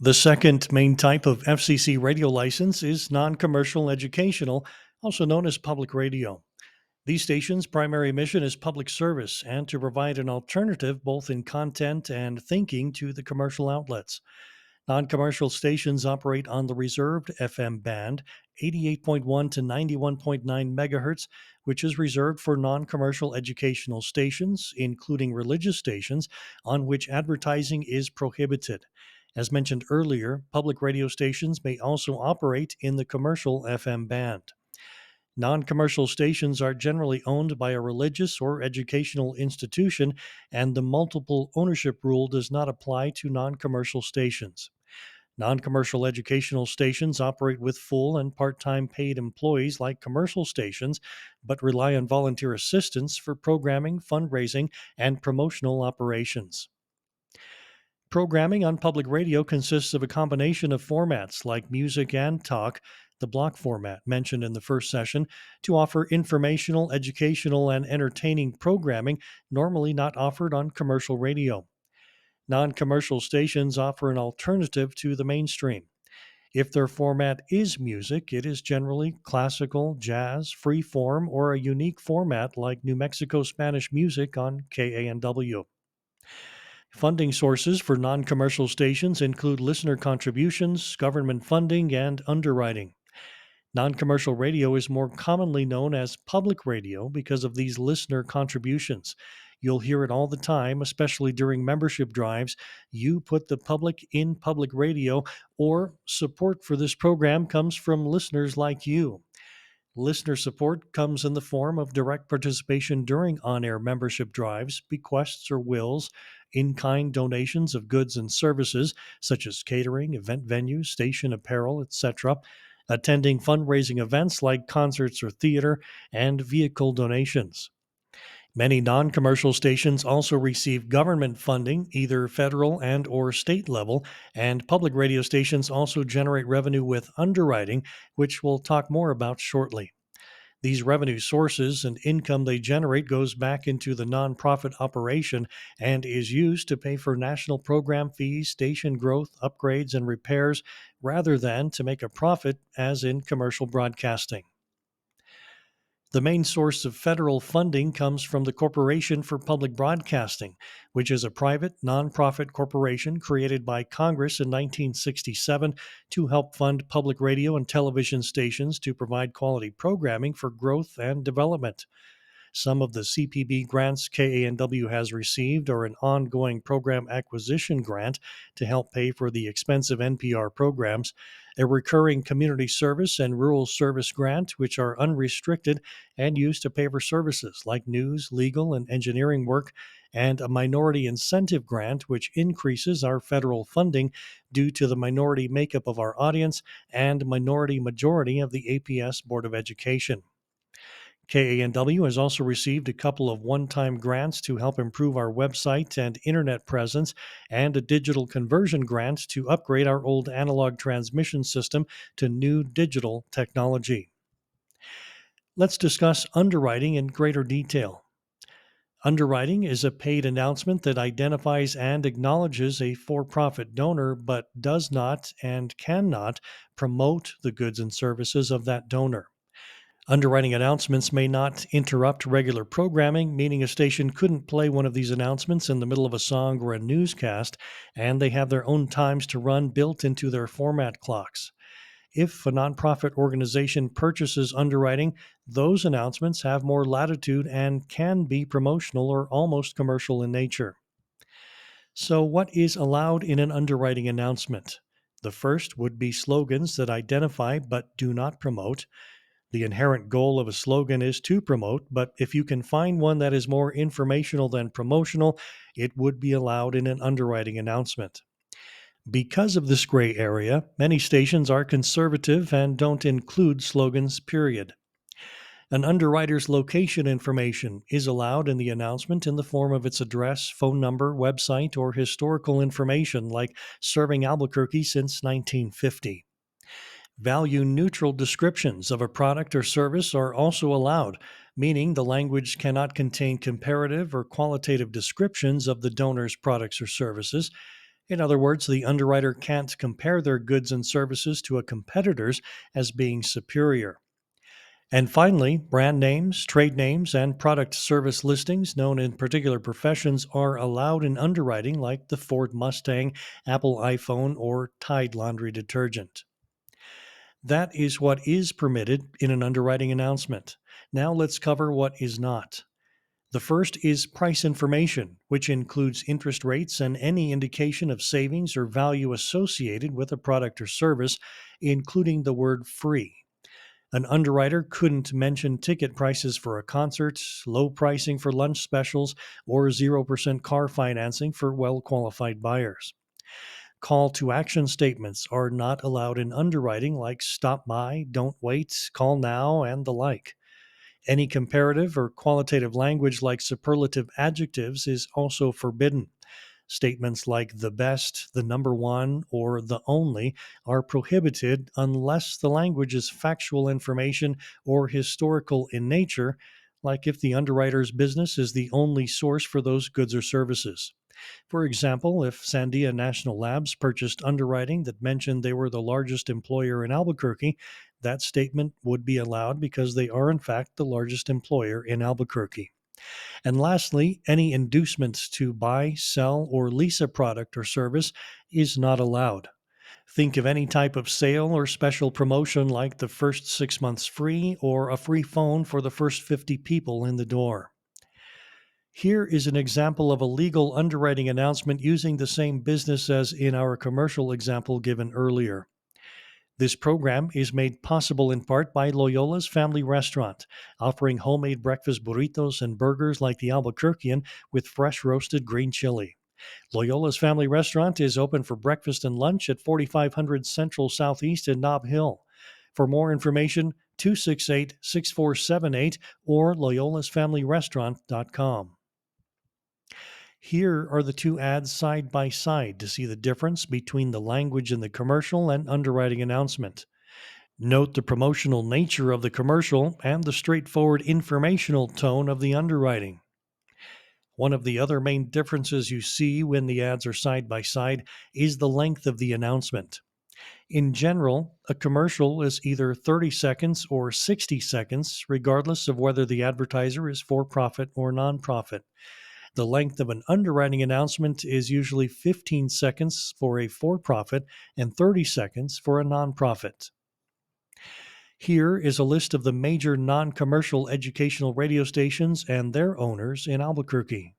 The second main type of FCC radio license is non-commercial educational, also known as public radio. These stations' primary mission is public service and to provide an alternative both in content and thinking to the commercial outlets. Non commercial stations operate on the reserved FM band, 88.1 to 91.9 megahertz, which is reserved for non commercial educational stations, including religious stations, on which advertising is prohibited. As mentioned earlier, public radio stations may also operate in the commercial FM band. Non commercial stations are generally owned by a religious or educational institution, and the multiple ownership rule does not apply to non commercial stations. Non commercial educational stations operate with full and part time paid employees like commercial stations, but rely on volunteer assistance for programming, fundraising, and promotional operations. Programming on public radio consists of a combination of formats like music and talk, the block format mentioned in the first session, to offer informational, educational, and entertaining programming normally not offered on commercial radio. Non commercial stations offer an alternative to the mainstream. If their format is music, it is generally classical, jazz, free form, or a unique format like New Mexico Spanish music on KANW. Funding sources for non commercial stations include listener contributions, government funding, and underwriting. Non commercial radio is more commonly known as public radio because of these listener contributions. You'll hear it all the time, especially during membership drives. You put the public in public radio, or support for this program comes from listeners like you. Listener support comes in the form of direct participation during on air membership drives, bequests or wills, in kind donations of goods and services such as catering, event venues, station apparel, etc., attending fundraising events like concerts or theater, and vehicle donations. Many non-commercial stations also receive government funding, either federal and or state level, and public radio stations also generate revenue with underwriting, which we'll talk more about shortly. These revenue sources and income they generate goes back into the nonprofit operation and is used to pay for national program fees, station growth, upgrades, and repairs rather than to make a profit as in commercial broadcasting. The main source of federal funding comes from the Corporation for Public Broadcasting, which is a private, nonprofit corporation created by Congress in 1967 to help fund public radio and television stations to provide quality programming for growth and development. Some of the CPB grants KANW has received are an ongoing program acquisition grant to help pay for the expensive NPR programs, a recurring community service and rural service grant, which are unrestricted and used to pay for services like news, legal, and engineering work, and a minority incentive grant, which increases our federal funding due to the minority makeup of our audience and minority majority of the APS Board of Education. KANW has also received a couple of one-time grants to help improve our website and internet presence, and a digital conversion grant to upgrade our old analog transmission system to new digital technology. Let's discuss underwriting in greater detail. Underwriting is a paid announcement that identifies and acknowledges a for-profit donor but does not and cannot promote the goods and services of that donor. Underwriting announcements may not interrupt regular programming, meaning a station couldn't play one of these announcements in the middle of a song or a newscast, and they have their own times to run built into their format clocks. If a nonprofit organization purchases underwriting, those announcements have more latitude and can be promotional or almost commercial in nature. So, what is allowed in an underwriting announcement? The first would be slogans that identify but do not promote. The inherent goal of a slogan is to promote, but if you can find one that is more informational than promotional, it would be allowed in an underwriting announcement. Because of this gray area, many stations are conservative and don't include slogans, period. An underwriter's location information is allowed in the announcement in the form of its address, phone number, website, or historical information like serving Albuquerque since 1950. Value-neutral descriptions of a product or service are also allowed, meaning the language cannot contain comparative or qualitative descriptions of the donor's products or services. In other words, the underwriter can't compare their goods and services to a competitor's as being superior. And finally, brand names, trade names, and product service listings known in particular professions are allowed in underwriting, like the Ford Mustang, Apple iPhone, or Tide laundry detergent. That is what is permitted in an underwriting announcement. Now let's cover what is not. The first is price information, which includes interest rates and any indication of savings or value associated with a product or service, including the word free. An underwriter couldn't mention ticket prices for a concert, low pricing for lunch specials, or 0% car financing for well qualified buyers. Call to action statements are not allowed in underwriting, like stop by, don't wait, call now, and the like. Any comparative or qualitative language like superlative adjectives is also forbidden. Statements like the best, the number one, or the only are prohibited unless the language is factual information or historical in nature, like if the underwriter's business is the only source for those goods or services. For example, if Sandia National Labs purchased underwriting that mentioned they were the largest employer in Albuquerque, that statement would be allowed because they are, in fact, the largest employer in Albuquerque. And lastly, any inducements to buy, sell, or lease a product or service is not allowed. Think of any type of sale or special promotion like the first 6 months free or a free phone for the first 50 people in the door. Here is an example of a legal underwriting announcement using the same business as in our commercial example given earlier. This program is made possible in part by Loyola's Family Restaurant, offering homemade breakfast burritos and burgers like the Albuquerquean with fresh roasted green chili. Loyola's Family Restaurant is open for breakfast and lunch at 4500 Central Southeast in Nob Hill. For more information, 268-6478 or loyolasfamilyrestaurant.com. Here are the two ads side by side to see the difference between the language in the commercial and underwriting announcement. Note the promotional nature of the commercial and the straightforward informational tone of the underwriting. One of the other main differences you see when the ads are side by side is the length of the announcement. In general, a commercial is either 30 seconds or 60 seconds, regardless of whether the advertiser is for profit or nonprofit. The length of an underwriting announcement is usually 15 seconds for a for profit and 30 seconds for a nonprofit. Here is a list of the major non commercial educational radio stations and their owners in Albuquerque.